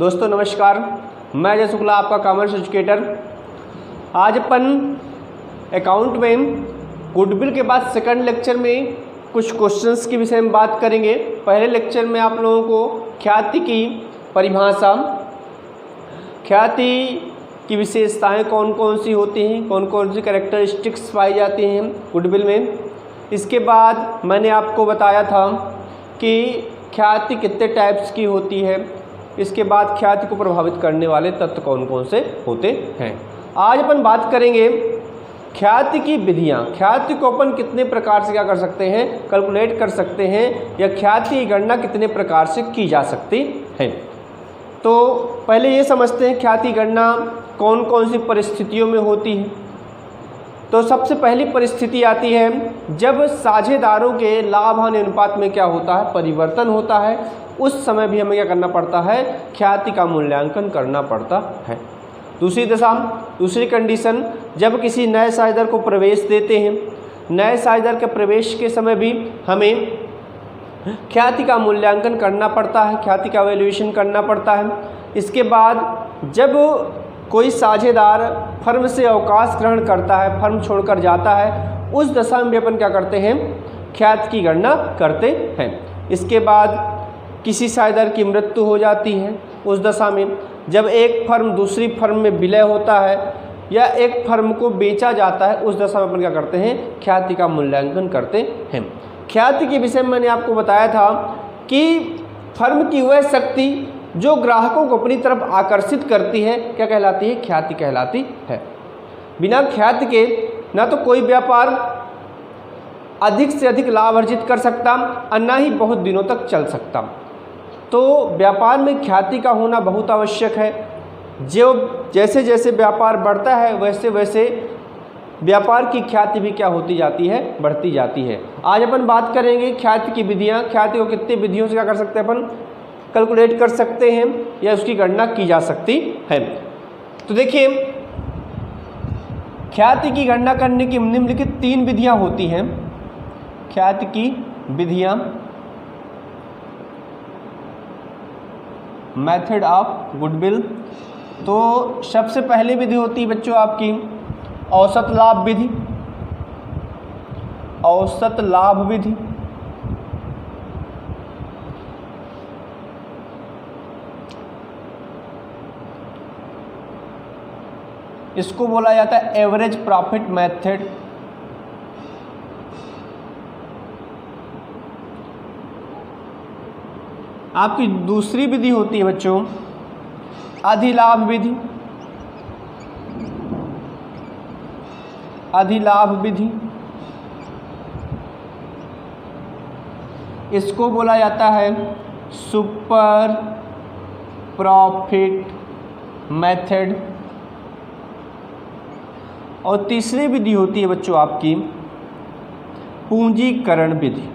दोस्तों नमस्कार, मैं अजय शुक्ला आपका कॉमर्स एजुकेटर। आज अपन अकाउंट में गुडविल के बाद सेकंड लेक्चर में कुछ क्वेश्चंस के विषय में बात करेंगे। पहले लेक्चर में आप लोगों को ख्याति की परिभाषा, ख्याति की विशेषताएं कौन कौन सी होती हैं, कौन कौन सी कैरेक्टरिस्टिक्स पाई जाती हैं गुडविल में। इसके बाद मैंने आपको बताया था कि ख्याति कितने टाइप्स की होती है। इसके बाद ख्याति को प्रभावित करने वाले तत्व कौन कौन से होते हैं। आज अपन बात करेंगे ख्याति की विधियाँ। ख्याति को अपन कितने प्रकार से क्या कर सकते हैं, कैलकुलेट कर सकते हैं, या ख्याति की गणना कितने प्रकार से की जा सकती है। तो पहले ये समझते हैं ख्याति गणना कौन कौन सी परिस्थितियों में होती है। तो सबसे पहली परिस्थिति आती है जब साझेदारों के लाभ हानि अनुपात में क्या होता है, परिवर्तन होता है। उस समय भी हमें क्या करना पड़ता है, ख्याति का मूल्यांकन करना पड़ता है। दूसरी दशा, दूसरी कंडीशन, जब किसी नए साझेदार को प्रवेश देते हैं, नए साझेदार के प्रवेश के समय भी हमें ख्याति का मूल्यांकन करना पड़ता है, ख्याति का वैल्यूएशन करना पड़ता है। इसके बाद जब कोई साझेदार फर्म से अवकाश ग्रहण करता है, फर्म छोड़कर जाता है, उस दशा में भी अपन क्या करते हैं, ख्याति की गणना करते हैं। इसके बाद किसी साझेदार की मृत्यु हो जाती है, उस दशा में जब एक फर्म दूसरी फर्म में विलय होता है या एक फर्म को बेचा जाता है, उस दशा में अपन क्या करते हैं, ख्याति का मूल्यांकन करते हैं। ख्याति के विषय में मैंने आपको बताया था कि फर्म की वह शक्ति जो ग्राहकों को अपनी तरफ आकर्षित करती है क्या कहलाती है, ख्याति कहलाती है। बिना ख्याति के ना तो कोई व्यापार अधिक से अधिक लाभ अर्जित कर सकता और ना ही बहुत दिनों तक चल सकता। तो व्यापार में ख्याति का होना बहुत आवश्यक है। जो जैसे जैसे व्यापार बढ़ता है वैसे वैसे व्यापार की ख्याति भी क्या होती जाती है, बढ़ती जाती है। आज अपन बात करेंगे ख्याति की विधियाँ। ख्याति को कितनी विधियों से क्या कर सकते हैं, अपन कैलकुलेट कर सकते हैं या उसकी गणना की जा सकती है। तो देखिए, ख्याति की गणना करने की निम्नलिखित 3 विधियां होती हैं। ख्याति की विधियां, मेथड ऑफ गुडविल। तो सबसे पहली विधि होती है बच्चों आपकी औसत लाभ विधि। औसत लाभ विधि, इसको बोला जाता है एवरेज प्रॉफिट मेथड। आपकी दूसरी विधि होती है बच्चों अधिलाभ विधि। अधिलाभ विधि, इसको बोला जाता है सुपर प्रॉफिट मेथड। और तीसरी विधि होती है बच्चों आपकी पूंजीकरण विधि।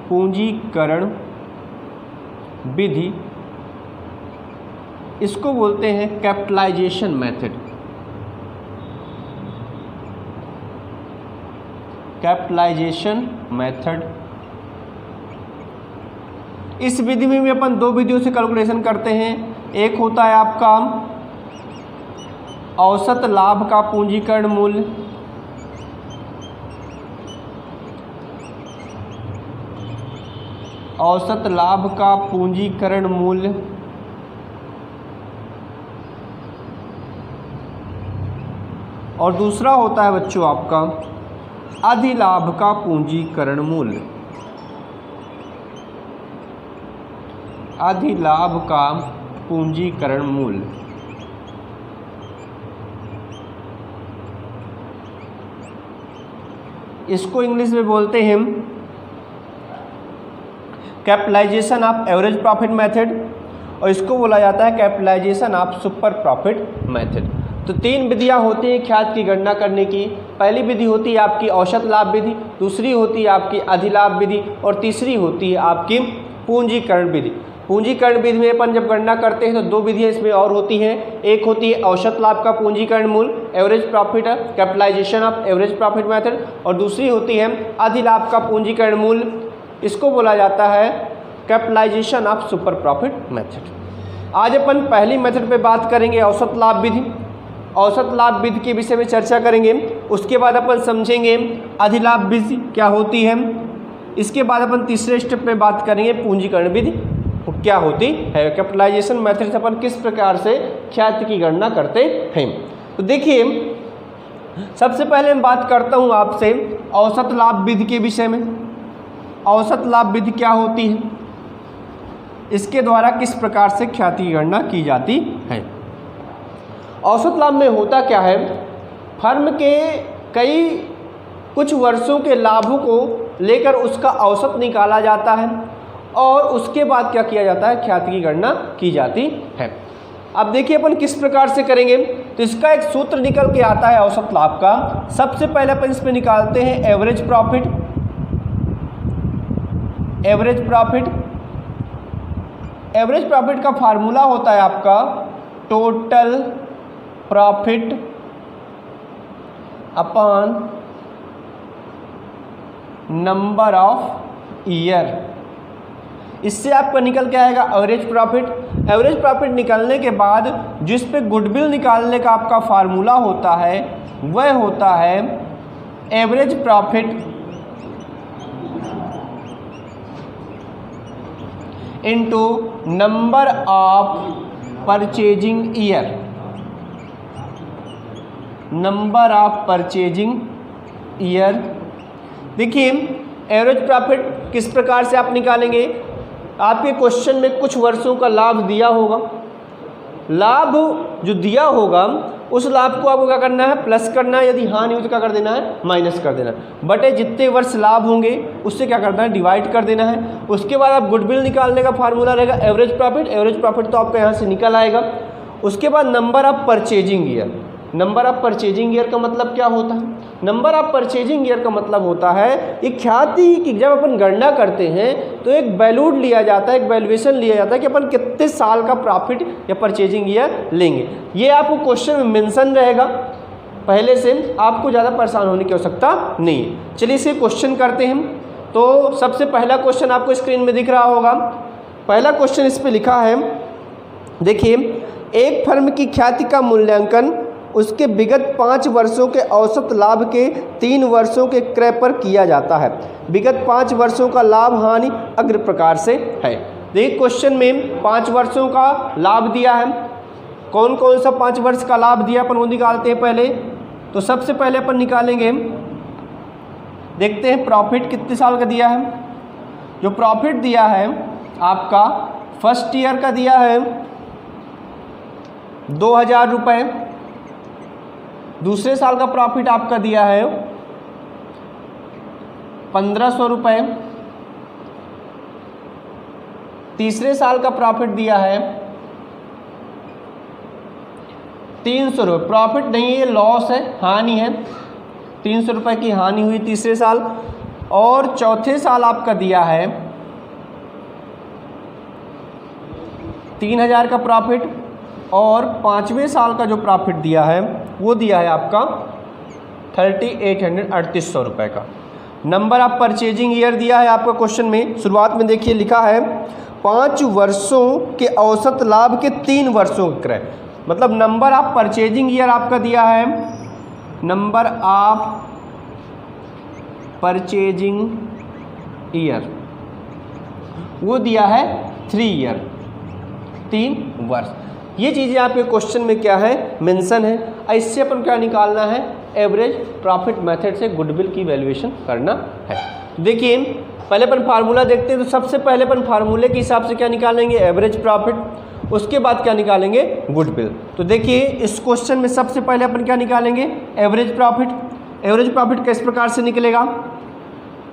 पूंजीकरण विधि, इसको बोलते हैं कैपिटलाइजेशन मेथड। कैपिटलाइजेशन मेथड, इस विधि में भी अपन 2 विधियों से कैलकुलेशन करते हैं। एक होता है आपका औसत लाभ का पूंजीकरण मूल्य, औसत लाभ का पूंजीकरण मूल्य, और दूसरा होता है बच्चों आपका अधिलाभ का पूंजीकरण मूल्य। अधिलाभ का पूंजीकरण मूल्य, इसको इंग्लिश में बोलते हैं capitalization of average profit method, और इसको बोला जाता है capitalisation of super profit method. तो 3 विधियां होती हैं ख्याति की गणना करने की। पहली विधि होती है आपकी औसत लाभ विधि, दूसरी होती है आपकी अधिलाभ विधि, और तीसरी होती है आपकी पूंजीकरण विधि। पूंजीकरण विधि में अपन जब गणना करते हैं तो 2 विधियां इसमें और होती हैं। एक होती है औसत लाभ का पूंजीकरण मूल्य, average profit, capitalisation of average profit method, और दूसरी होती है अधिलाभ का पूंजीकरण मूल्य, इसको बोला जाता है capitalisation of super profit method. आज अपन पहली मेथड पे बात करेंगे, औसत लाभ विधि। औसत लाभ विधि के विषय में चर्चा करेंगे। उसके बाद अपन समझेंगे अधिलाभ विधि क्या होती है। इसके बाद अपन तीसरे स्टेप में बात करेंगे पूंजीकरण विधि क्या होती है। कैपिटलाइजेशन मेथड से अपन किस प्रकार से ख्याति की गणना करते हैं। तो देखिए, सबसे पहले मैं बात करता हूं आपसे औसत लाभ विधि के विषय में। औसत लाभ विधि क्या होती है, इसके द्वारा किस प्रकार से ख्याति की गणना की जाती है। औसत लाभ में होता क्या है, फर्म के कुछ वर्षों के लाभों को लेकर उसका औसत निकाला जाता है और उसके बाद क्या किया जाता है, ख्याति की गणना की जाती है। अब देखिए अपन किस प्रकार से करेंगे। तो इसका एक सूत्र निकल के आता है औसत लाभ का। सबसे पहले अपन इसमें निकालते हैं average profit. Average profit, average profit का फार्मूला होता है आपका total profit upon number of year. इससे आपका निकल के आएगा एवरेज प्रॉफिट। एवरेज प्रॉफिट निकलने के बाद जिस पे गुडविल निकालने का आपका फार्मूला होता है वह होता है average profit into number of purchasing year. Number of purchasing year. देखिए एवरेज प्रॉफिट किस प्रकार से आप निकालेंगे। आपके क्वेश्चन में कुछ वर्षों का लाभ दिया होगा, लाभ जो दिया होगा उस लाभ को आपको क्या करना है, प्लस करना है। यदि हानि हो तो क्या कर देना है, माइनस कर देना है। बटे जितने वर्ष लाभ होंगे उससे क्या करना है, डिवाइड कर देना है। उसके बाद आप गुडविल निकालने का फार्मूला रहेगा एवरेज प्रॉफिट। एवरेज प्रॉफिट तो आपका यहाँ से निकल आएगा। उसके बाद number of purchasing year. Number of purchasing year का मतलब क्या होता है, नंबर ऑफ परचेजिंग ईयर का मतलब होता है ये ख्याति की जब अपन गणना करते हैं तो एक वैल्यूड लिया जाता है, एक वैल्यूएशन लिया जाता है कि अपन कितने साल का प्रॉफिट या परचेजिंग ईयर लेंगे। ये आपको क्वेश्चन में मेंशन रहेगा पहले से, आपको ज़्यादा परेशान होने की आवश्यकता नहीं है। चलिए इसे क्वेश्चन करते हैं। तो सबसे पहला क्वेश्चन आपको स्क्रीन में दिख रहा होगा। पहला क्वेश्चन इस पर लिखा है, देखिए एक फर्म की ख्याति का मूल्यांकन उसके विगत 5 वर्षों के औसत लाभ के 3 वर्षों के क्रय पर किया जाता है। विगत 5 वर्षों का लाभ हानि अग्र प्रकार से है। देखिए क्वेश्चन में 5 वर्षों का लाभ दिया है। कौन कौन सा 5 वर्ष का लाभ दिया अपन वो निकालते हैं पहले। तो सबसे पहले अपन निकालेंगे, देखते हैं प्रॉफिट कितने साल का दिया है। जो प्रॉफिट दिया है आपका फर्स्ट ईयर का दिया है 2000 रुपये। दूसरे साल का प्रॉफिट आपका दिया है 1500 रुपये। तीसरे साल का प्रॉफिट दिया है 300 रुपये। प्रॉफिट नहीं है, ये लॉस है, हानि है। 300 रुपये की हानि हुई तीसरे साल। और चौथे साल आपका दिया है 3000 का प्रॉफिट। और 5वें साल का जो प्रॉफिट दिया है वो दिया है आपका 3800 रुपये का। नंबर ऑफ परचेजिंग ईयर दिया है आपका क्वेश्चन में। शुरुआत में देखिए लिखा है 5 वर्षों के औसत लाभ के 3 वर्षों का क्रय, मतलब नंबर ऑफ परचेजिंग ईयर आपका दिया है, नंबर ऑफ परचेजिंग ईयर वो दिया है 3 ईयर, 3 वर्ष। ये चीज़ें आपके क्वेश्चन में क्या है, मेंशन है। इससे अपन क्या निकालना है, एवरेज प्रॉफिट मेथड से गुडविल की वैल्यूएशन करना है। देखिए पहले अपन फार्मूला देखते हैं। तो सबसे पहले अपन फार्मूले के हिसाब से क्या निकालेंगे, एवरेज प्रॉफिट। उसके बाद क्या निकालेंगे, गुडविल। तो देखिए इस क्वेश्चन में सबसे पहले अपन क्या निकालेंगे, एवरेज प्रॉफिट। एवरेज प्रॉफिट किस प्रकार से निकलेगा,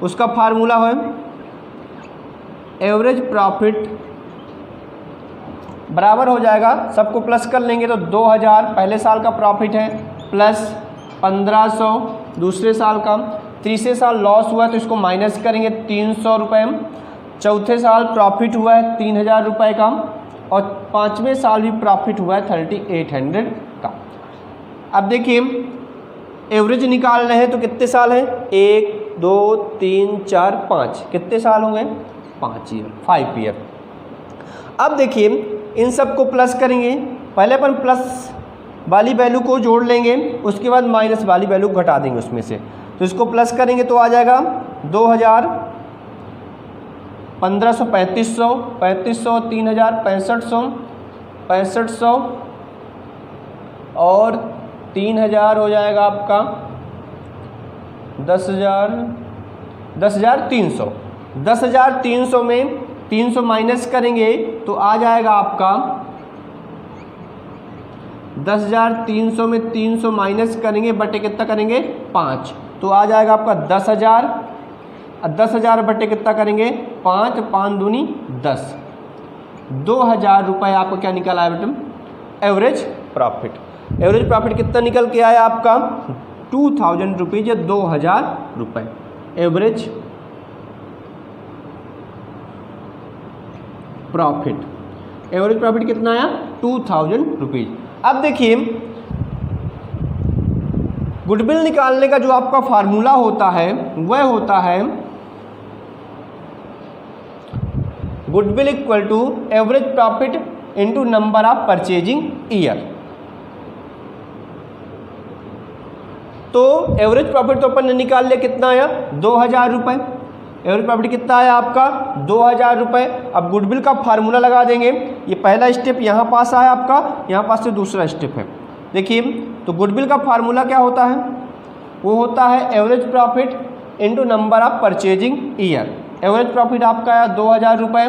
उसका फार्मूला है एवरेज प्रॉफिट बराबर हो जाएगा, सबको प्लस कर लेंगे तो 2000 पहले साल का प्रॉफिट है प्लस 1500 दूसरे साल का। तीसरे साल लॉस हुआ तो इसको माइनस करेंगे 300 रुपये। चौथे साल प्रॉफिट हुआ है 3000 रुपये का। और 5वें साल भी प्रॉफिट हुआ है 3800 का। अब देखिए एवरेज निकाल रहे हैं तो कितने साल हैं, 1 2 3 4 5, कितने साल हो गए, 5 ईयर। अब देखिए इन सब को प्लस करेंगे, पहले अपन प्लस वाली वैल्यू को जोड़ लेंगे, उसके बाद माइनस वाली वैल्यू घटा देंगे उसमें से। तो इसको प्लस करेंगे तो आ जाएगा 2000, 1500, 3500, 3500, 3000, 6500, 6500 और 3000 हो जाएगा आपका 10,000, 10,300। 10,300 में 300 माइनस करेंगे तो आ जाएगा आपका 10,300 में 300 माइनस करेंगे बटे कितना करेंगे 5, तो आ जाएगा आपका 10,000। 10,000 बटे कितना करेंगे 5, 5 दूनी 10, 2,000 रुपये आपको क्या निकल आया बेटा एवरेज प्रॉफिट। एवरेज प्रॉफिट कितना निकल के आया आपका 2,000 रुपीज़ या 2,000 रुपये एवरेज प्रॉफिट। एवरेज प्रॉफिट कितना आया 2,000 रुपीज़। अब देखिए गुडविल निकालने का जो आपका फार्मूला होता है वह होता है goodwill equal to average profit into number of purchasing year. तो एवरेज प्रॉफिट तो अपन ने निकाल लिया, कितना आया 2,000 रुपये। एवरेज प्रॉफिट कितना आया आपका 2,000 रुपये। अब गुडविल का फार्मूला लगा देंगे, ये पहला स्टेप यहाँ पास आया आपका, यहाँ पास से दूसरा स्टेप है। देखिए तो गुडविल का फार्मूला क्या होता है, वो होता है average profit into number of purchasing year. Average profit आपका आया 2,000 रुपये,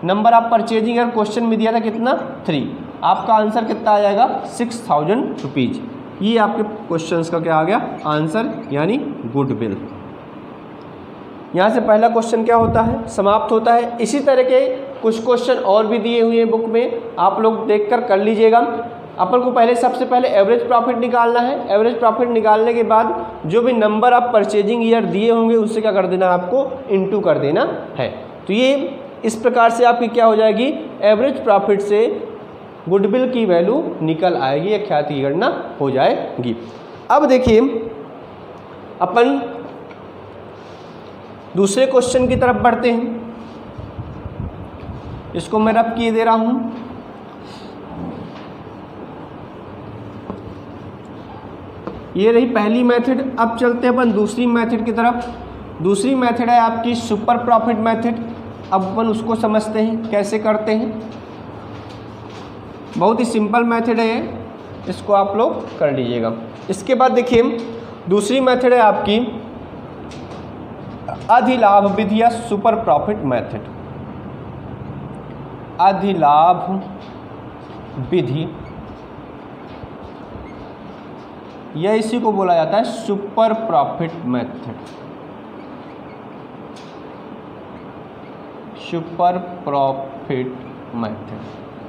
number of purchasing year question में दिया था कितना 3, आपका आंसर कितना आ जाएगा 6,000 रुपीज़। ये आपके क्वेश्चंस का क्या आ गया आंसर, यानी गुडविल। यहाँ से पहला क्वेश्चन क्या होता है समाप्त होता है। इसी तरह के कुछ क्वेश्चन और भी दिए हुए हैं बुक में, आप लोग देखकर कर लीजिएगा। अपन को पहले सबसे पहले एवरेज प्रॉफिट निकालना है। एवरेज प्रॉफिट निकालने के बाद जो भी नंबर ऑफ परचेजिंग ईयर दिए होंगे उससे क्या कर देना, आपको इनटू कर देना है। तो ये इस प्रकार से आपकी क्या हो जाएगी, एवरेज प्रॉफिट से गुडविल की वैल्यू निकल आएगी या ख्याति की गणना हो जाएगी। अब देखिए अपन दूसरे क्वेश्चन की तरफ बढ़ते हैं। इसको मैं रब किए दे रहा हूँ। ये रही पहली मेथड। अब चलते हैं अपन दूसरी मेथड की तरफ। दूसरी मेथड है आपकी सुपर प्रॉफिट मेथड। अब अपन उसको समझते हैं कैसे करते हैं। बहुत ही सिंपल मेथड है, इसको आप लोग कर लीजिएगा। इसके बाद देखिए दूसरी मेथड है आपकी अधिलाभ विधि या सुपर प्रॉफिट मेथड। अधिलाभ विधि या इसी को बोला जाता है super profit method. Super profit method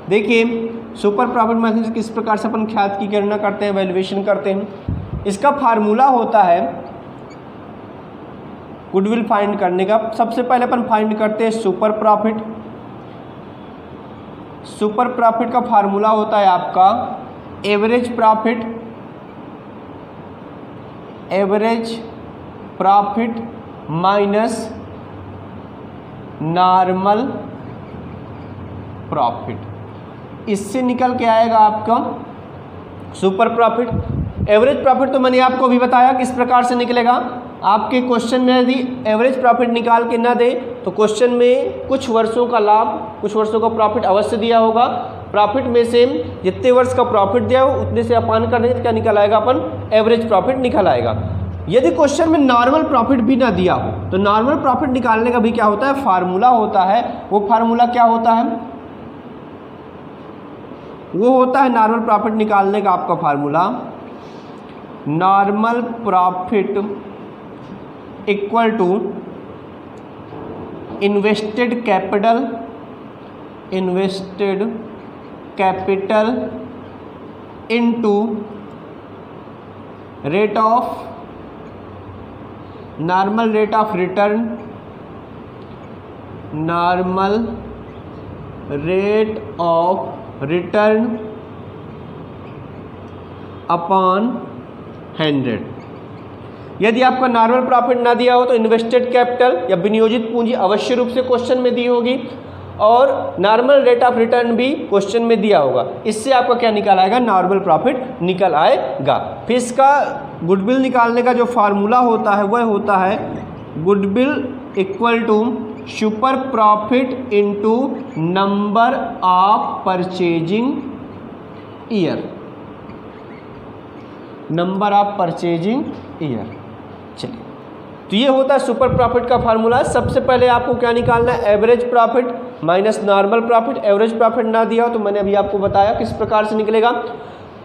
देखिए सुपर प्रॉफिट मेथड किस प्रकार से अपन ख्यात की गणना करते हैं, वैल्यूएशन करते हैं। इसका फार्मूला होता है गुडविल फाइंड करने का। सबसे पहले अपन फाइंड करते हैं सुपर प्रॉफिट। सुपर प्रॉफिट का फार्मूला होता है आपका average profit. Average profit minus normal profit. इससे निकल के आएगा आपका सुपर प्रॉफिट। एवरेज प्रॉफिट तो मैंने आपको भी बताया किस प्रकार से निकलेगा। आपके क्वेश्चन में यदि एवरेज प्रॉफिट निकाल के ना दे तो क्वेश्चन में कुछ वर्षों का लाभ, कुछ वर्षों का प्रॉफिट अवश्य दिया होगा। प्रॉफिट में से जितने वर्ष का प्रॉफिट दिया हो उतने से अपान करने से क्या निकल आएगा, अपन एवरेज प्रॉफिट निकल आएगा। यदि क्वेश्चन में नॉर्मल प्रॉफिट भी ना दिया हो तो नॉर्मल प्रॉफिट निकालने का भी क्या होता है, फार्मूला होता है। वो फार्मूला क्या होता है, वो होता है नॉर्मल प्रॉफिट निकालने का आपका formula normal profit equal too invested capital, invested capital into rate of normal rate of return, normal rate of return upon 100। यदि आपका नॉर्मल प्रॉफिट ना दिया हो तो इन्वेस्टेड कैपिटल या विनियोजित पूंजी अवश्य रूप से क्वेश्चन में दी होगी, और नॉर्मल रेट ऑफ रिटर्न भी क्वेश्चन में दिया होगा। इससे आपका क्या निकल आएगा, नॉर्मल प्रॉफिट निकल आएगा। फिर इसका गुडविल निकालने का जो फार्मूला होता है वह होता है goodwill equal to super profit into number of purchasing year, number of purchasing year. चलिए, तो ये होता है सुपर प्रॉफिट का फार्मूला। सबसे पहले आपको क्या निकालना है, average profit minus normal profit. Average profit ना दिया हो तो मैंने अभी आपको बताया किस प्रकार से निकलेगा।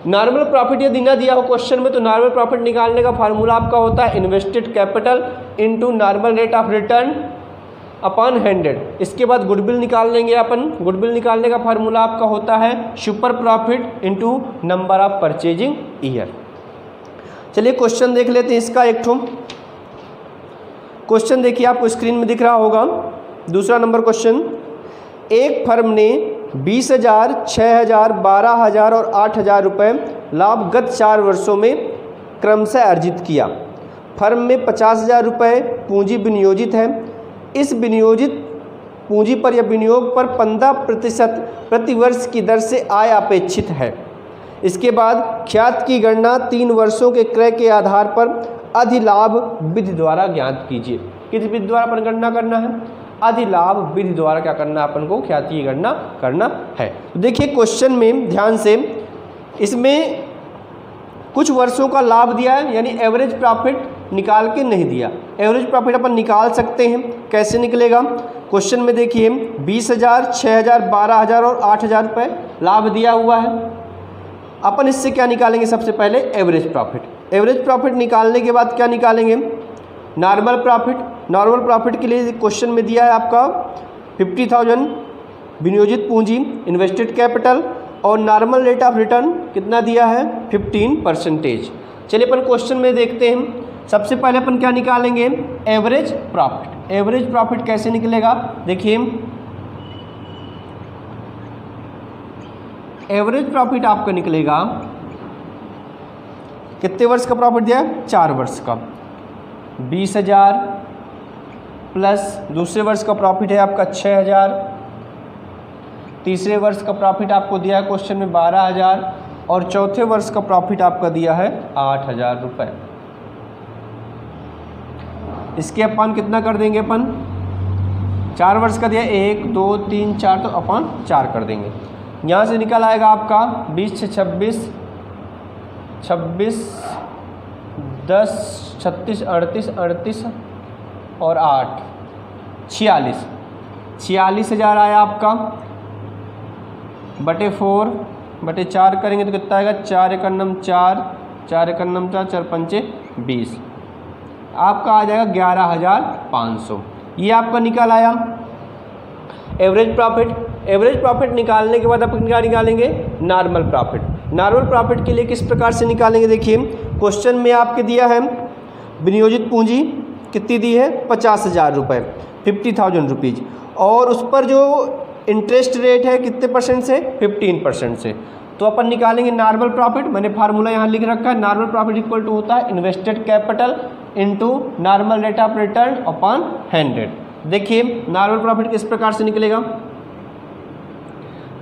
नॉर्मल प्रॉफिट यदि ना दिया हो क्वेश्चन में तो नॉर्मल प्रॉफिट निकालने का फार्मूला आपका होता है invested capital into normal rate of return upon 100। इसके बाद गुडविल निकाल लेंगे अपन। गुडविल निकालने का फार्मूला आपका होता है super profit into number of purchasing year. चलिए क्वेश्चन देख लेते हैं इसका एक ठो। क्वेश्चन देखिए आपको स्क्रीन में दिख रहा होगा। दूसरा नंबर क्वेश्चन, एक फर्म ने 20,000, 6,000, 12,000 और 8,000 रुपये लाभ गत 4 वर्षों में क्रमशः अर्जित किया। फर्म में 50,000 रुपये पूंजी विनियोजित है। इस विनियोजित पूंजी पर या विनियोग पर 15% प्रतिवर्ष की दर से आय अपेक्षित है। इसके बाद ख्यात की गणना 3 वर्षों के क्रय के आधार पर अधिलाभ विधि द्वारा ज्ञात कीजिए। किस विधि द्वारा अपन गणना करना है, अधिलाभ विधि द्वारा क्या करना है अपन को, ख्याति की गणना करना है। तो देखिए क्वेश्चन में ध्यान से, इसमें कुछ वर्षों का लाभ दिया है, यानी एवरेज प्रॉफिट निकाल के नहीं दिया। एवरेज प्रॉफिट अपन निकाल सकते हैं, कैसे निकलेगा। क्वेश्चन में देखिए 20,000, 6,000, 12,000 और 8,000 रुपये लाभ दिया हुआ है। अपन इससे क्या निकालेंगे, सबसे पहले एवरेज प्रॉफिट। एवरेज प्रॉफिट निकालने के बाद क्या निकालेंगे, नॉर्मल प्रॉफिट। नॉर्मल प्रॉफिट के लिए क्वेश्चन में दिया है आपका 50,000 विनियोजित पूंजी इन्वेस्टेड कैपिटल, और नॉर्मल रेट ऑफ रिटर्न कितना दिया है, 15%। चलिए अपन क्वेश्चन में देखते हैं। सबसे पहले अपन क्या निकालेंगे, एवरेज प्रॉफिट। एवरेज प्रॉफिट कैसे निकलेगा, देखिए एवरेज प्रॉफिट आपका निकलेगा, कितने वर्ष का प्रॉफिट दिया है, 4 वर्ष का। 20,000 प्लस दूसरे वर्ष का प्रॉफिट है आपका 6,000, तीसरे वर्ष का प्रॉफिट आपको दिया है क्वेश्चन में 12,000, और चौथे वर्ष का प्रॉफिट आपका दिया है 8,000 रुपये। इसके अपन कितना कर देंगे, अपन 4 वर्ष का दिया 1, 2, 3, 4, तो अपन 4 कर देंगे। यहाँ से निकल आएगा आपका 20 से 26, 26, 10, 36, 38, 38 और 8, 46, 46,000 आया आपका, बटे 4 बटे 4 करेंगे तो कितना आएगा, 4 एकन्नम 4, 4 एकन्नम 4, 4 पंचे 20, आपका आ जाएगा 11,500। ये आपका निकल आया एवरेज प्रॉफिट। एवरेज प्रॉफिट निकालने के बाद अपन क्या निकालेंगे, नॉर्मल प्रॉफिट। नॉर्मल प्रॉफिट के लिए किस प्रकार से निकालेंगे, देखिए क्वेश्चन में आपके दिया है विनियोजित पूंजी कितनी दी है, 50,000 रुपये, 50,000 रुपीज़, और उस पर जो इंटरेस्ट रेट है कितने परसेंट से, 15% से। तो अपन निकालेंगे नॉर्मल प्रॉफिट। मैंने फार्मूला यहाँ लिख रखा है, नॉर्मल प्रॉफिट इक्वल टू होता है invested capital into normal rate of return upon 100। देखिए नॉर्मल प्रॉफिट किस प्रकार से निकलेगा,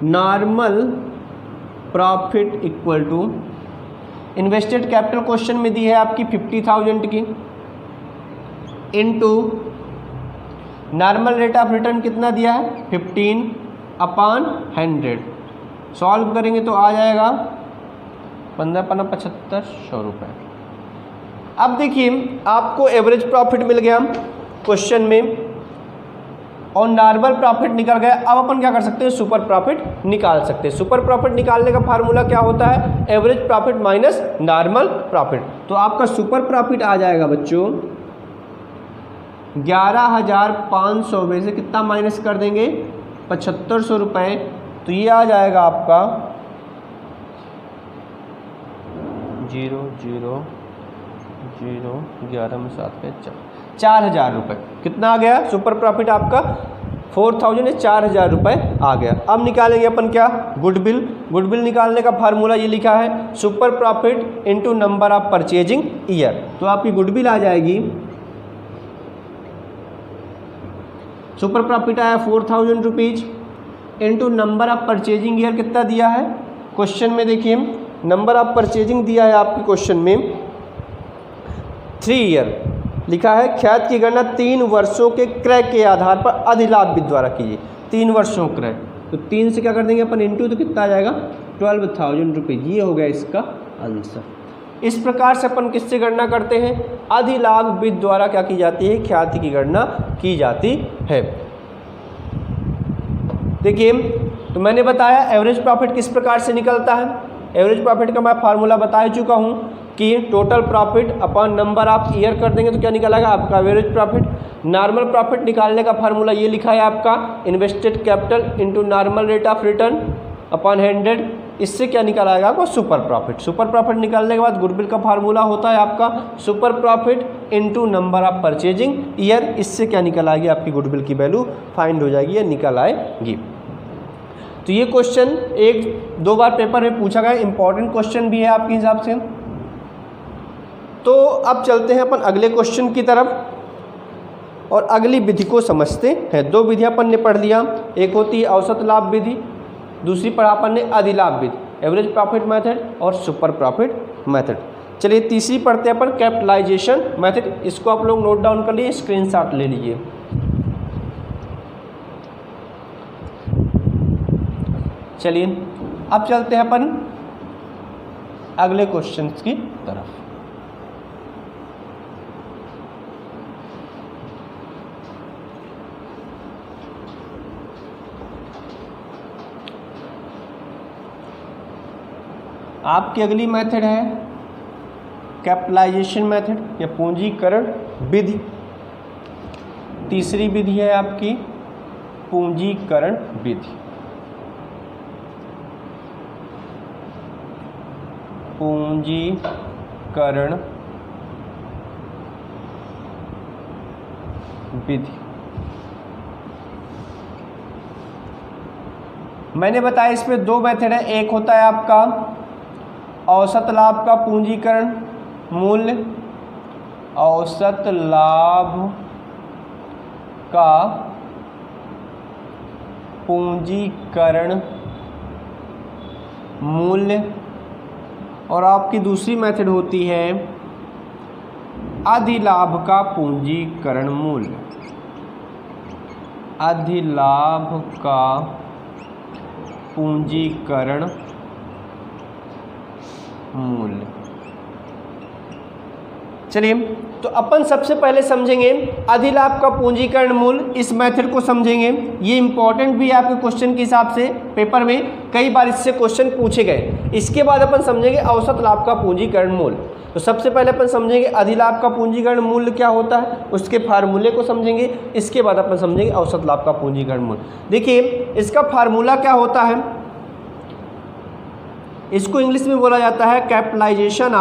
normal profit equal too invested capital question में दी है आपकी 50,000 की, into normal rate of return कितना दिया है, 15 अपॉन 100। सॉल्व करेंगे तो आ जाएगा 15,75,100 रुपये। अब देखिए आपको एवरेज प्रॉफिट मिल गया क्वेश्चन में, और नॉर्मल प्रॉफिट निकल गया। अब अपन क्या कर सकते हैं, सुपर प्रॉफिट निकाल सकते हैं। सुपर प्रॉफिट निकालने का फार्मूला क्या होता है, average profit minus normal profit. तो आपका सुपर प्रॉफिट आ जाएगा बच्चों 11,500 में से कितना माइनस कर देंगे, 7,500 रुपये। तो ये आ जाएगा आपका 0, 0, 0, 11 में 7 पे 4,000 रुपये। कितना आ गया सुपर प्रॉफिट आपका, 4000 या 4000 रुपये आ गया। अब निकालेंगे अपन क्या, गुडविल। गुडविल निकालने का फार्मूला ये लिखा है, super profit into number of purchasing year. तो आपकी गुडविल आ जाएगी, सुपर प्रॉफिट आया 4000 rupees into number of purchasing year कितना दिया है क्वेश्चन में, देखिए नंबर ऑफ परचेजिंग दिया है आपके क्वेश्चन में 3 ईयर लिखा है। ख्यात की गणना 3 वर्षों के क्रय के आधार पर अधिलाभ विधि द्वारा कीजिए। 3 वर्षों क्रय, तो 3 से क्या कर देंगे अपन इंटू, तो कितना आ जाएगा 12,000 रुपीज़। ये हो गया इसका आंसर। इस प्रकार से अपन किससे गणना करते हैं, अधिलाभ विधि द्वारा क्या की जाती है, ख्याति की गणना की जाती है। देखिए तो मैंने बताया एवरेज प्रॉफिट किस प्रकार से निकलता है। एवरेज प्रॉफिट का मैं फार्मूला बता चुका हूँ कि total profit upon number of year कर देंगे तो क्या निकलेगा आपका एवरेज प्रॉफिट। नॉर्मल प्रॉफिट निकालने का फार्मूला ये लिखा है आपका, invested capital into normal rate of return upon 100। इससे क्या निकल आएगा आपको सुपर प्रॉफिट। सुपर प्रॉफिट निकालने के बाद गुडविल का फार्मूला होता है आपका super profit into number of purchasing year. इससे क्या निकल आएगी आपकी गुडविल की वैल्यू फाइंड हो जाएगी या निकल आएगी। तो ये क्वेश्चन 1-2 बार पेपर में पूछा गया, इंपॉर्टेंट क्वेश्चन भी है आपके हिसाब से। तो अब चलते हैं अपन अगले क्वेश्चन की तरफ और अगली विधि को समझते हैं। 2 विधियां अपन ने पढ़ लिया, एक होती है औसत लाभ विधि, दूसरी पढ़ा अपन ने अधिलाभ विधि, एवरेज प्रॉफिट मेथड और सुपर प्रॉफिट मेथड। चलिए तीसरी पढ़ते हैं अपन, कैपिटलाइजेशन मेथड। इसको आप लोग नोट डाउन कर लिए, स्क्रीनशॉट ले लीजिए। चलिए अब चलते हैं अपन अगले क्वेश्चन की तरफ। आपकी अगली मेथड है कैपिटलाइजेशन मेथड या पूंजीकरण विधि। तीसरी विधि है आपकी पूंजीकरण विधि। पूंजीकरण विधि मैंने बताया इसमें 2 मेथड है। एक होता है आपका औसत लाभ का पूंजीकरण मूल्य, औसत लाभ का पूंजीकरण मूल्य, और आपकी दूसरी मेथड होती है अधिलाभ का पूंजीकरण मूल्य। अधिलाभ का पूंजीकरण मूल्य। चलिए तो अपन सबसे पहले समझेंगे अधिलाभ का पूंजीकरण मूल्य, इस मेथड को समझेंगे। ये इंपॉर्टेंट भी है आपके क्वेश्चन के हिसाब से, पेपर में कई बार इससे क्वेश्चन पूछे गए। इसके बाद अपन समझेंगे औसत लाभ का पूंजीकरण मूल्य। तो सबसे पहले अपन समझेंगे अधिलाभ का पूंजीकरण मूल्य क्या होता है, उसके फार्मूले को समझेंगे। इसके बाद अपन समझेंगे औसत लाभ का पूंजीकरण मूल्य। देखिए इसका फार्मूला क्या होता है, इसको इंग्लिश में बोला जाता है capitalisation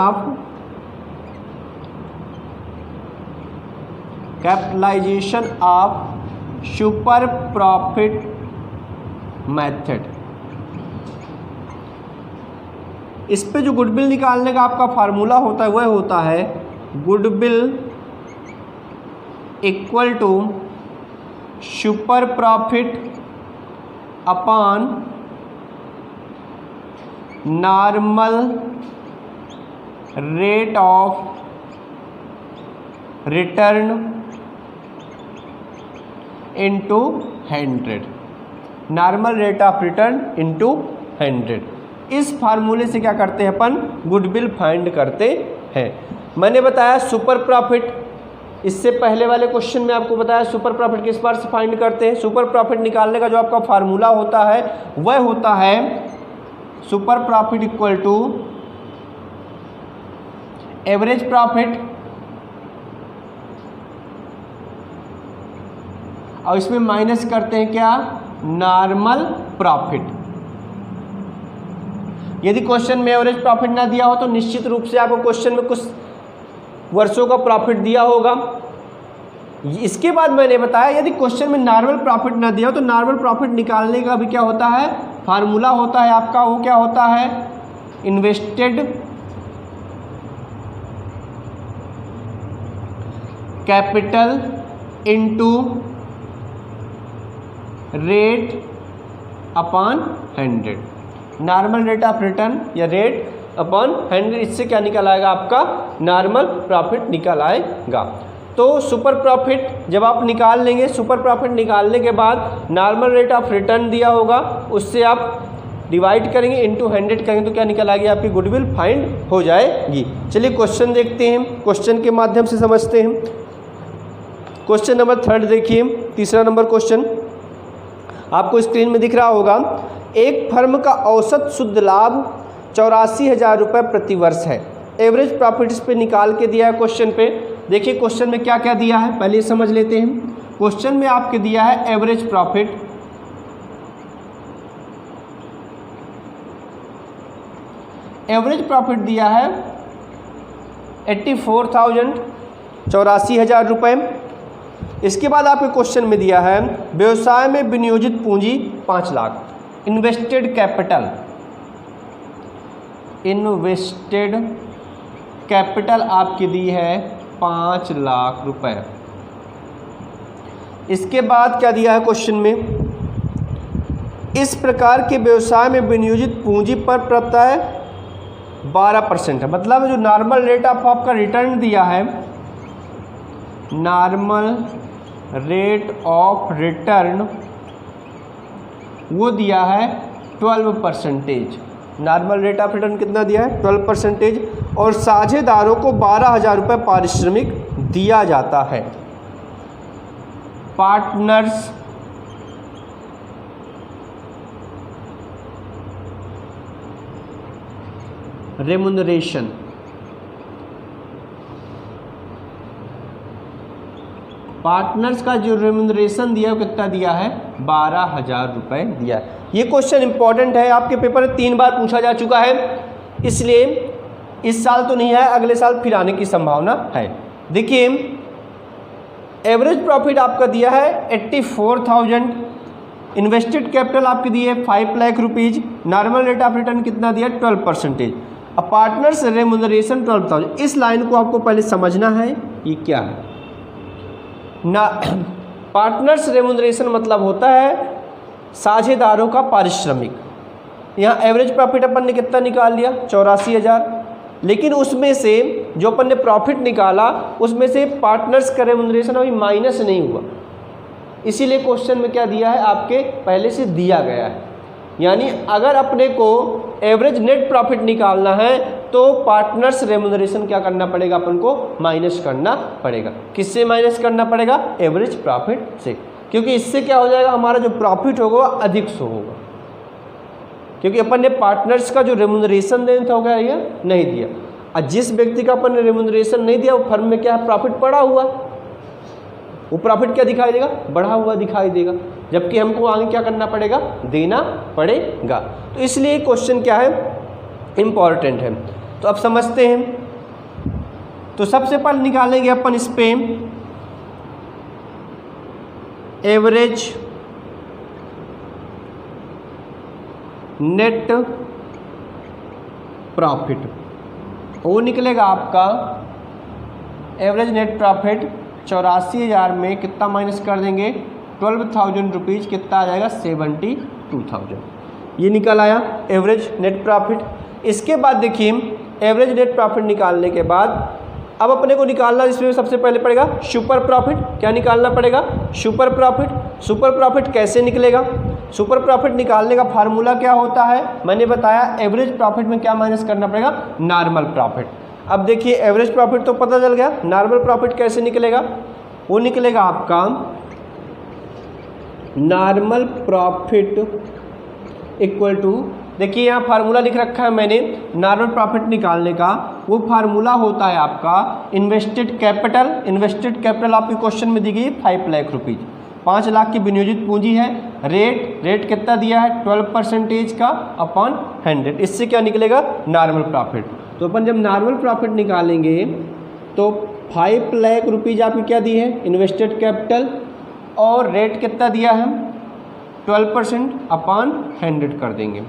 of super profit method. इस पे जो गुडविल निकालने का आपका फार्मूला होता है वह होता है goodwill equal to super profit upon normal rate of return into 100। Normal rate of return into 100। इस फार्मूले से क्या करते हैं अपन, गुडविल फाइंड करते हैं। मैंने बताया सुपर प्रॉफिट, इससे पहले वाले क्वेश्चन में आपको बताया सुपर प्रॉफिट किस बार से फाइंड करते हैं। सुपर प्रॉफिट निकालने का जो आपका फार्मूला होता है वह होता है super profit equal to average profit, और इसमें माइनस करते हैं क्या, नॉर्मल प्रॉफिट। यदि क्वेश्चन में एवरेज प्रॉफिट ना दिया हो तो निश्चित रूप से आपको क्वेश्चन में कुछ वर्षों का प्रॉफिट दिया होगा। इसके बाद मैंने बताया यदि क्वेश्चन में नॉर्मल प्रॉफिट ना दिया हो तो नॉर्मल प्रॉफिट निकालने का भी क्या होता है, फार्मूला होता है आपका, वो क्या होता है, invested capital into rate upon 100, normal rate of return या रेट अपॉन 100, इससे क्या निकल आएगा आपका नॉर्मल प्रॉफिट निकल आएगा। तो सुपर प्रॉफिट जब आप निकाल लेंगे, सुपर प्रॉफिट निकालने के बाद नॉर्मल रेट ऑफ रिटर्न दिया होगा, उससे आप डिवाइड करेंगे इनटू 100 करेंगे तो क्या निकल आएगी आपकी गुडविल फाइंड हो जाएगी। चलिए क्वेश्चन देखते हैं, क्वेश्चन के माध्यम से समझते हैं। क्वेश्चन नंबर 3 देखिए, तीसरा नंबर क्वेश्चन आपको स्क्रीन में दिख रहा होगा। एक फर्म का औसत शुद्ध लाभ 84,000 रुपये प्रति वर्ष है। एवरेज प्रॉफिट इस पे निकाल के दिया है क्वेश्चन पे। देखिए क्वेश्चन में क्या क्या दिया है, पहले समझ लेते हैं। क्वेश्चन में आपके दिया है एवरेज प्रॉफिट, एवरेज प्रॉफिट दिया है 84,000, 84,000 रुपये। इसके बाद आपके क्वेश्चन में दिया है व्यवसाय में विनियोजित पूंजी 5 lakh, invested capital, invested capital आपकी दी है 5 लाख रुपए। इसके बाद क्या दिया है क्वेश्चन में, इस प्रकार के व्यवसाय में विनियोजित पूंजी पर प्रत्यय 12% है, मतलब जो नॉर्मल रेट ऑफ आपका रिटर्न दिया है, नॉर्मल रेट ऑफ रिटर्न वो दिया है 12%। नॉर्मल रेट ऑफ रिटर्न कितना दिया है 12%, और साझेदारों को 12,000 रुपये पारिश्रमिक दिया जाता है। पार्टनर्स रेमुनरेशन, पार्टनर्स का जो रेमुनरेशन दिया है कितना दिया है 12,000 रुपये दिया है। ये क्वेश्चन इंपॉर्टेंट है, आपके पेपर में 3 बार पूछा जा चुका है, इसलिए इस साल तो नहीं है, अगले साल फिर आने की संभावना है। देखिए एवरेज प्रॉफिट आपका दिया है 84,000, इन्वेस्टेड कैपिटल आपकी दी है 5 lakh rupees, normal rate of return कितना दिया 12%, अब पार्टनर्स रेमुनरेशन 12,000। इस लाइन को आपको पहले समझना है ये क्या है ना। पार्टनर्स रेमुनरेशन मतलब होता है साझेदारों का पारिश्रमिक। यहाँ एवरेज प्रॉफिट अपन ने कितना निकाल लिया 84,000, लेकिन उसमें से जो अपन ने प्रॉफिट निकाला उसमें से पार्टनर्स का रेमुनरेशन अभी माइनस नहीं हुआ, इसीलिए क्वेश्चन में क्या दिया है आपके पहले से दिया गया है। यानी अगर अपने को एवरेज नेट प्रॉफिट निकालना है तो पार्टनर्स रेमुनरेशन क्या करना पड़ेगा, अपन को माइनस करना पड़ेगा। किससे माइनस करना पड़ेगा, एवरेज प्रॉफिट से, क्योंकि इससे क्या हो जाएगा हमारा जो प्रॉफिट होगा अधिक सो होगा, क्योंकि अपन ने पार्टनर्स का जो रेमुनरेशन देना था क्या दिया नहीं दिया, और जिस व्यक्ति का अपन ने रेमुनरेशन नहीं दिया वो फर्म में क्या प्रॉफिट पड़ा हुआ, वो प्रॉफिट क्या दिखाई देगा बढ़ा हुआ दिखाई देगा, जबकि हमको आगे क्या करना पड़ेगा देना पड़ेगा। तो इसलिए क्वेश्चन क्या है इम्पॉर्टेंट है। तो अब समझते हैं। तो सबसे पहले निकालेंगे अपन इस पे एवरेज नेट प्रॉफिट, वो निकलेगा आपका एवरेज नेट प्रॉफिट 84,000 में कितना माइनस कर देंगे 12,000 रुपीज़, कितना आ जाएगा 72,000, ये निकल आया एवरेज नेट प्रॉफिट। इसके बाद देखिए एवरेज नेट प्रॉफिट निकालने के बाद अब अपने को निकालना इसमें सबसे पहले पड़ेगा सुपर प्रॉफिट। क्या निकालना पड़ेगा सुपर प्रॉफिट। सुपर प्रॉफिट कैसे निकलेगा, सुपर प्रॉफिट निकालने का फार्मूला क्या होता है मैंने बताया, एवरेज प्रॉफिट में क्या माइनस करना पड़ेगा नॉर्मल प्रॉफिट। अब देखिए एवरेज प्रॉफिट तो पता चल गया, नॉर्मल प्रॉफिट कैसे निकलेगा, वो निकलेगा आपका नॉर्मल प्रॉफिट इक्वल टू, देखिए यहाँ फार्मूला लिख रखा है मैंने नॉर्मल प्रॉफिट निकालने का, वो फार्मूला होता है आपका इन्वेस्टेड कैपिटल। इन्वेस्टेड कैपिटल आपके क्वेश्चन में दी गई 5 लाख रुपीज़, 5 लाख की विनियोजित पूंजी है। रेट कितना दिया है 12% का अपॉन 100, इससे क्या निकलेगा नॉर्मल प्रॉफिट। तो अपन जब नॉर्मल प्रॉफिट निकालेंगे तो 5 लाख रुपीज़ आपकी क्या दी है इन्वेस्टेड कैपिटल, और रेट कितना दिया है 12% अपॉन 100 कर देंगे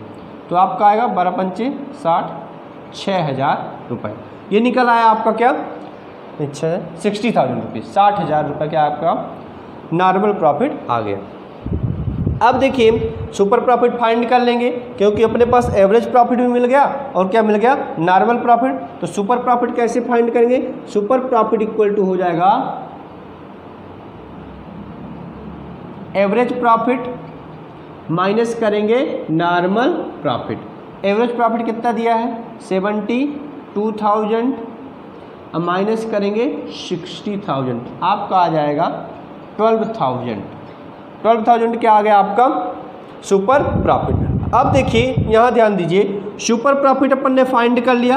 तो आपका आएगा 12×5 60, 6,000 रुपये। ये निकल आया आपका क्या 60,000 रुपीज़, 60,000 रुपये क्या आपका नॉर्मल प्रॉफिट आ गया। अब देखिए सुपर प्रॉफिट फाइंड कर लेंगे क्योंकि अपने पास एवरेज प्रॉफिट भी मिल गया और क्या मिल गया नॉर्मल प्रॉफिट। तो सुपर प्रॉफिट कैसे फाइंड करेंगे, सुपर प्रॉफिट इक्वल टू हो जाएगा एवरेज प्रॉफिट माइनस करेंगे नॉर्मल प्रॉफिट। एवरेज प्रॉफिट कितना दिया है 72,000 अब माइनस करेंगे 60,000 आपका आ जाएगा 12,000। 12,000 क्या आ गया आपका सुपर प्रॉफिट। अब देखिए यहाँ ध्यान दीजिए सुपर प्रॉफिट अपन ने फाइंड कर लिया।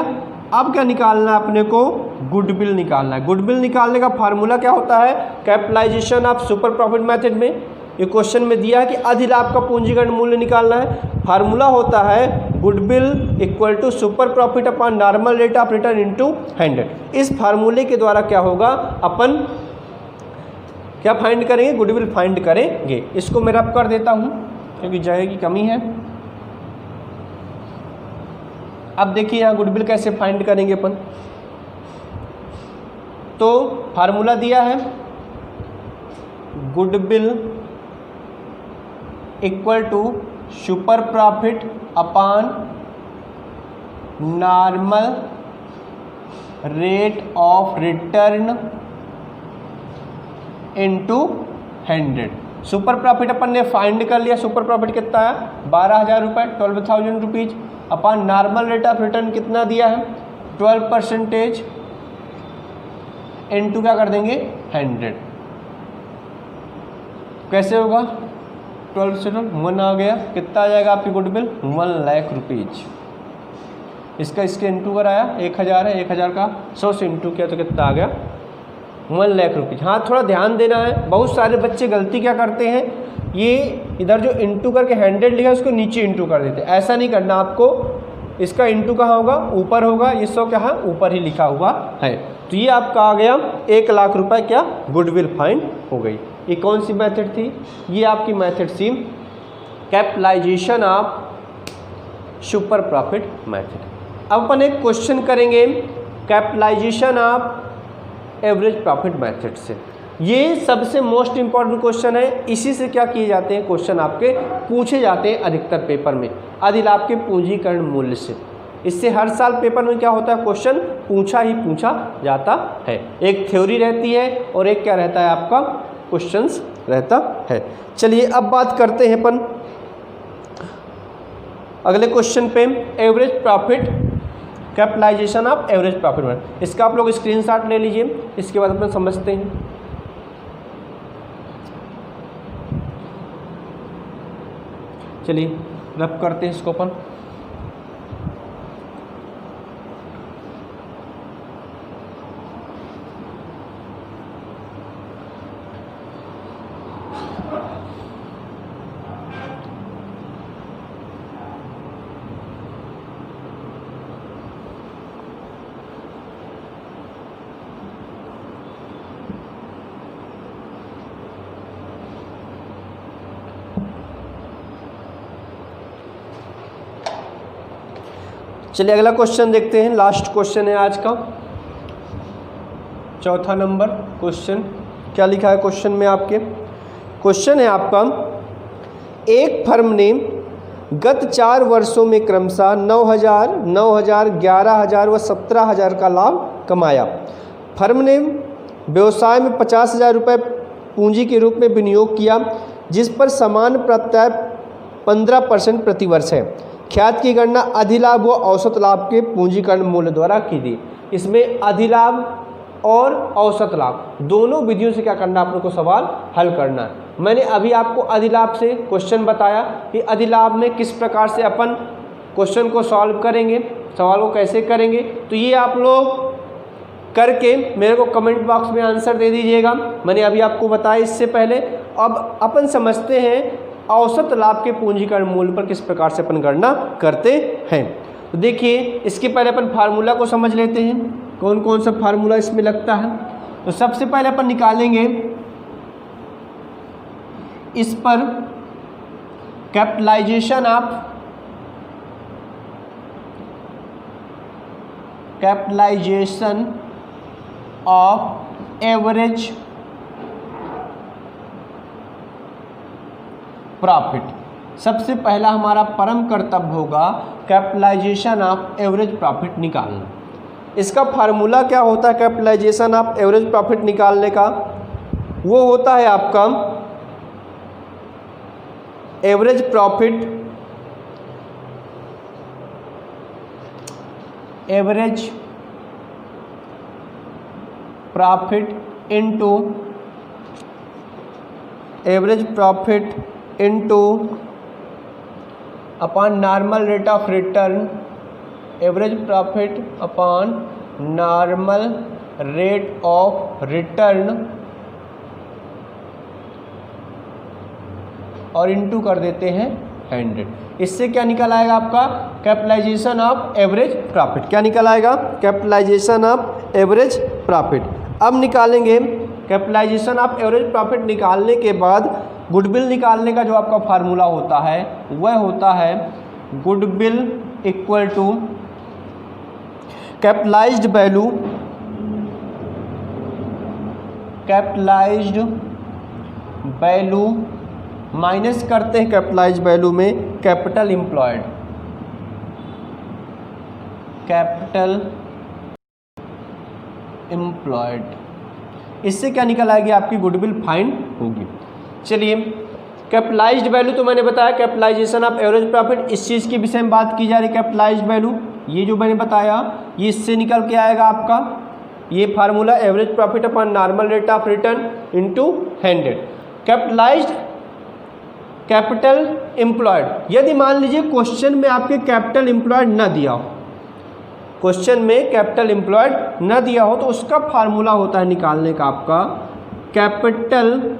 अब क्या निकालना है अपने को गुडविल निकालना है। गुडविल निकालने का फार्मूला क्या होता है capitalisation of super profit method में ये क्वेश्चन में दिया है कि अधिलाभ का पूंजीगत मूल्य निकालना है। फार्मूला होता है goodwill equal to super profit upon normal rate of return into 100। इस फार्मूले के द्वारा क्या होगा अपन क्या फाइंड करेंगे गुडविल फाइंड करेंगे। इसको मैं रब कर देता हूँ क्योंकि जगह की कमी है। अब देखिए यहाँ गुडविल कैसे फाइंड करेंगे अपन। तो फार्मूला दिया है goodwill equal to super profit upon normal rate of return into 100। Super profit अपन ने फाइंड कर लिया। सुपर प्रॉफिट कितना है 12,000 रुपये 12,000 rupees upon normal rate of return कितना दिया है 12% इनटू क्या कर देंगे 100। कैसे होगा 12 से 1 आ गया कितना आ जाएगा आपकी गुडविल 1 लाख रुपीज़। इसका इसके इंटू कराया 1,000 है 1,000 का 100 से इंटू किया तो कितना आ गया 1 लाख रुपीज़। हाँ थोड़ा ध्यान देना है बहुत सारे बच्चे गलती क्या करते हैं ये इधर जो इंटू करके 100 लिखा है उसको नीचे इंटू कर देते हैं। ऐसा नहीं करना आपको। इसका इंटू कहाँ होगा ऊपर होगा। ये 100 क्या है ऊपर ही लिखा हुआ है। तो ये आपका आ गया 1 लाख रुपए क्या गुडविल फाइंड हो गई। ये कौन सी मेथड थी ये आपकी मेथड थी capitalisation of super profit method. अब अपन एक क्वेश्चन करेंगे capitalisation of average profit method से। ये सबसे मोस्ट इंपॉर्टेंट क्वेश्चन है। इसी से क्या किए जाते हैं क्वेश्चन आपके पूछे जाते हैं अधिकतर पेपर में अधिलाभ के पूंजीकरण मूल्य से। इससे हर साल पेपर में क्या होता है क्वेश्चन पूछा ही पूछा जाता है। एक थ्योरी रहती है और एक क्या रहता है आपका क्वेश्चंस रहता है। चलिए अब बात करते हैं अपन अगले क्वेश्चन पे average profit capitalisation of average profit में। इसका आप लोग स्क्रीनशॉट ले लीजिए इसके बाद अपन समझते हैं। चलिए रब करते हैं इसको अपन। चलिए अगला क्वेश्चन देखते हैं। लास्ट क्वेश्चन है आज का चौथा नंबर क्वेश्चन। क्या लिखा है क्वेश्चन में आपके क्वेश्चन है आपका एक फर्म ने गत 4 वर्षों में क्रमशः 9,000, 9,000, 11,000 व 17,000 का लाभ कमाया। फर्म ने व्यवसाय में 50,000 रुपये पूंजी के रूप में विनियोग किया जिस पर समान प्रत्याय 15% प्रतिवर्ष है। ख्यात की गणना अधिलाभ व औसत लाभ के पूंजीकरण मूल्य द्वारा की थी। इसमें अधिलाभ और औसत लाभ दोनों विधियों से क्या करना आप लोग को सवाल हल करना है। मैंने अभी आपको अधिलाभ से क्वेश्चन बताया कि अधिलाभ में किस प्रकार से अपन क्वेश्चन को सॉल्व करेंगे, सवाल को कैसे करेंगे। तो ये आप लोग करके मेरे को कमेंट बॉक्स में आंसर दे दीजिएगा। मैंने अभी आपको बताया इससे पहले। अब अपन समझते हैं औसत लाभ के पूंजीकरण मूल्य पर किस प्रकार से अपन गणना करते हैं। तो देखिए इसके पहले अपन फार्मूला को समझ लेते हैं। कौन कौन सा फार्मूला इसमें लगता है। तो सबसे पहले अपन निकालेंगे इस पर कैपिटलाइजेशन ऑफ एवरेज प्रॉफिट। सबसे पहला हमारा परम कर्तव्य होगा कैपिटलाइजेशन ऑफ एवरेज प्रॉफिट निकालना। इसका फार्मूला क्या होता है कैपिटलाइजेशन ऑफ एवरेज प्रॉफिट निकालने का? वो होता है आपका average profit into upon normal rate of return, average profit upon normal rate of return, और इनटू कर देते हैं 100। इससे क्या निकल आएगा आपका कैपिटलाइजेशन ऑफ एवरेज प्रॉफिट। क्या निकल आएगा? Capitalisation of average profit. अब निकालेंगे कैपिटलाइजेशन ऑफ एवरेज प्रॉफिट निकालने के बाद गुडविल निकालने का जो आपका फार्मूला होता है वह होता है goodwill equal to capitalised value minus करते हैं कैपिटलाइज्ड वैल्यू में कैपिटल एम्प्लॉयड। इससे क्या निकल आएगी? आपकी गुडविल फाइंड होगी। चलिए, कैपिटलाइज्ड वैल्यू तो मैंने बताया कैपिटलाइजेशन ऑफ एवरेज प्रॉफिट, इस चीज़ के विषय में बात की जा रही है। कैपिटलाइज्ड वैल्यू ये जो मैंने बताया ये इससे निकल के आएगा आपका ये formula average profit upon normal rate of return into 100। Capital employed, यदि मान लीजिए क्वेश्चन में आपके कैपिटल एम्प्लॉयड न दिया हो, क्वेश्चन में कैपिटल एम्प्लॉयड न दिया हो तो उसका फार्मूला होता है निकालने का आपका capital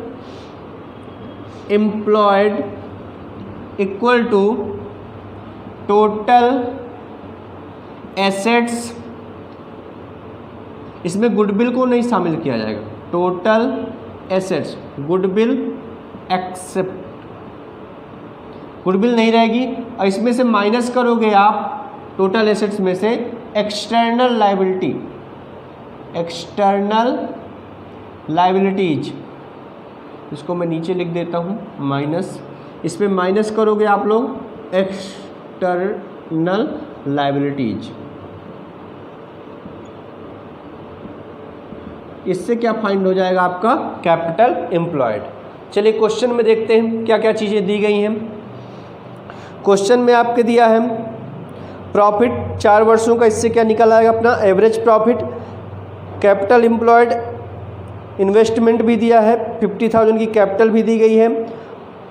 employed equal to total assets. इसमें गुडविल को नहीं शामिल किया जाएगा, total assets, goodwill except, goodwill नहीं रहेगी। और इसमें से माइनस करोगे आप टोटल एसेट्स में से एक्सटर्नल लाइबिलिटीज, इसको मैं नीचे लिख देता हूँ माइनस, इसमें माइनस करोगे आप लोग एक्सटर्नल लाइबिलिटीज। इससे क्या फाइंड हो जाएगा आपका कैपिटल एम्प्लॉयड। चलिए क्वेश्चन में देखते हैं क्या क्या चीज़ें दी गई हैं। क्वेश्चन में आपके दिया है प्रॉफिट 4 वर्षों का, इससे क्या निकल आएगा अपना average profit. Capital employed investment भी दिया है, 50,000 की कैपिटल भी दी गई है,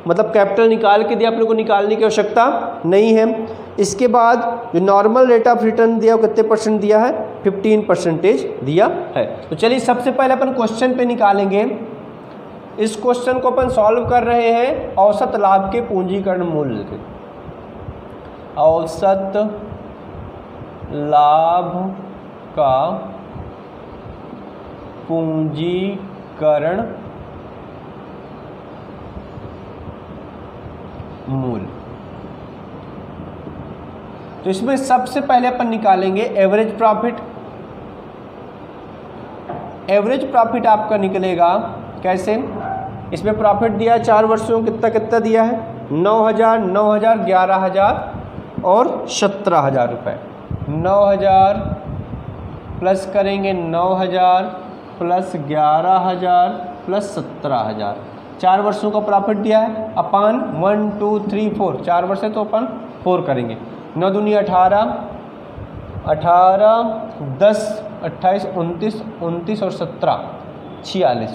मतलब कैपिटल निकाल के दिया, अपने को निकालने की आवश्यकता नहीं है। इसके बाद जो नॉर्मल रेट ऑफ रिटर्न दिया वो कितने परसेंट दिया है? 15% दिया है। तो चलिए सबसे पहले अपन क्वेश्चन पे निकालेंगे। इस क्वेश्चन को अपन सॉल्व कर रहे हैं औसत लाभ के पूंजीकरण मूल्य के, औसत लाभ का पूंजीकरण मूल्य। तो इसमें सबसे पहले अपन निकालेंगे एवरेज प्रॉफिट। एवरेज प्रॉफिट आपका निकलेगा कैसे? इसमें प्रॉफिट दिया है 4 वर्षों, कितना कितना दिया है? 9,000, 9,000, 11,000 और 17,000 रुपये। 9,000 प्लस करेंगे 9,000 प्लस 11,000 प्लस 17,000, 4 वर्षों का प्रॉफिट दिया है अपान 1 2 3 4, 4 वर्ष है तो अपन 4 करेंगे। 9 दूनी 18, 18 10 28 29 29 और 17 46,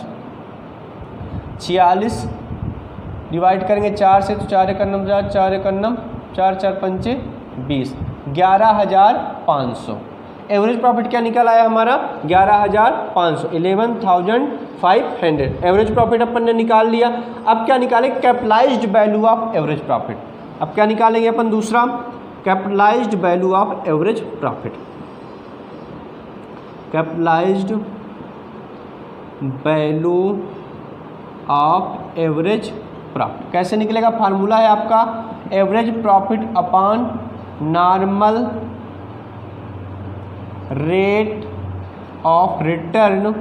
46 डिवाइड करेंगे 4 से तो 4 एकम 4 4 एकम 4 4 पंचे 20, 11,500। एवरेज प्रॉफिट क्या निकल आया हमारा? 11,500, 11,500 एवरेज प्रॉफिट अपन ने निकाल लिया। अब क्या निकालें? Capitalised value of average profit. अब क्या निकालेंगे अपन? दूसरा capitalised value of average profit. Capitalised value of average profit कैसे निकलेगा? फार्मूला है आपका average profit upon normal rate of return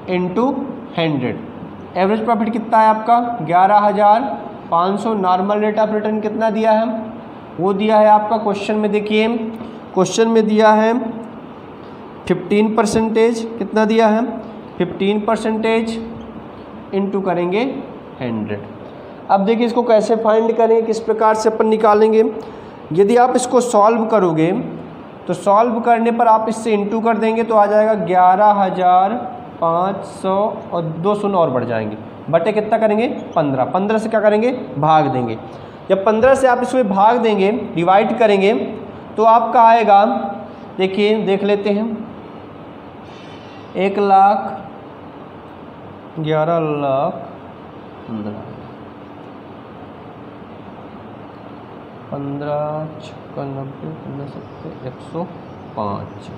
into 100। Average profit कितना है आपका? 11,500। नॉर्मल रेट ऑफ रिटर्न कितना दिया है? वो दिया है आपका क्वेश्चन में, देखिए क्वेश्चन में दिया है 15%। कितना दिया है? 15% इंटू करेंगे 100। अब देखिए इसको कैसे फाइंड करेंगे, किस प्रकार से अपन निकालेंगे। यदि आप इसको सॉल्व करोगे तो सॉल्व करने पर आप इससे इंटू कर देंगे तो आ जाएगा 11,500 और 2 शून्य और बढ़ जाएंगे, बटे कितना करेंगे? 15। 15 से क्या करेंगे? भाग देंगे। जब 15 से आप इसमें भाग देंगे, डिवाइड करेंगे, तो आपका आएगा, देखिए देख लेते हैं, 1,00,000, 11,00,000, 15, 56, 90, 105,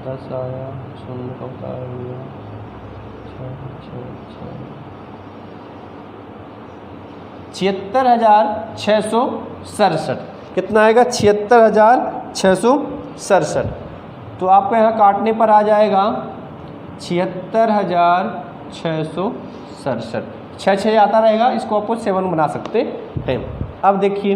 10 आया, 0 का उतार लिया, 76,667। कितना आएगा? 76,667। तो आपका यहाँ काटने पर आ जाएगा 76,667। 6 आता रहेगा, इसको आप 7 बना सकते हैं। अब देखिए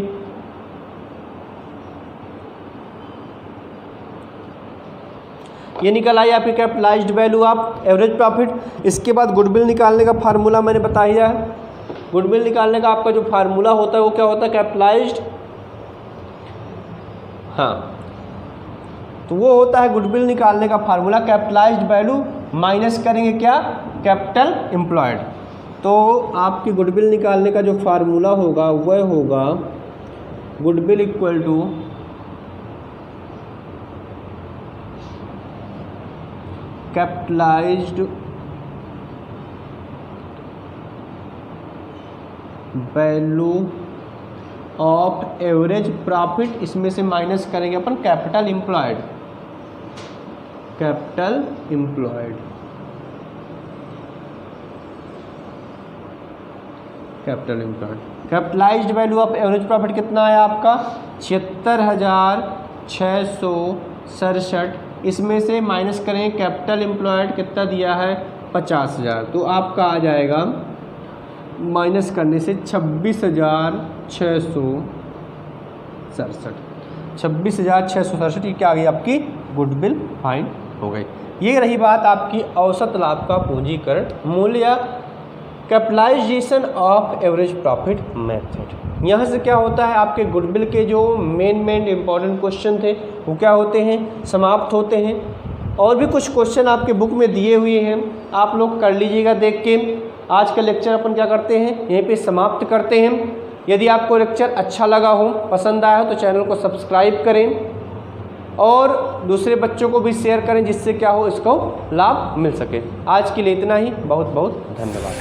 ये निकल आई आपकी capitalised value of average profit. इसके बाद गुडविल निकालने का फार्मूला मैंने बताया है। गुडविल निकालने का आपका जो फार्मूला होता है वो क्या होता है? कैपिटलाइज्ड, हाँ, तो वो होता है गुडविल निकालने का फार्मूला कैपिटलाइज्ड वैल्यू माइनस करेंगे क्या? Capital employed. तो आपकी गुडविल निकालने का जो फार्मूला होगा वह होगा goodwill equal to capitalised value of average profit, इसमें से माइनस करेंगे अपन capital employed. Capital employed, capital employed. Capitalised value of average profit कितना आया आपका? 76,667। इसमें से माइनस करें कैपिटल एम्प्लॉयड, कितना दिया है? 50,000। तो आपका आ जाएगा माइनस करने से 26,667। 26,667 ये क्या आ गई? आपकी गुडविल फाइंड हो गई। ये रही बात आपकी औसत लाभ का पूंजीकरण मूल्य या capitalisation of average profit method. यहाँ से क्या होता है, आपके गुडविल के जो मेन इंपॉर्टेंट क्वेश्चन थे वो क्या होते हैं? समाप्त होते हैं। और भी कुछ क्वेश्चन आपके बुक में दिए हुए हैं, आप लोग कर लीजिएगा देख के। आज का लेक्चर अपन क्या करते हैं, यहीं पे समाप्त करते हैं। यदि आपको लेक्चर अच्छा लगा हो, पसंद आया हो, तो चैनल को सब्सक्राइब करें और दूसरे बच्चों को भी शेयर करें, जिससे क्या हो, इसको लाभ मिल सके। आज के लिए इतना ही। बहुत बहुत धन्यवाद।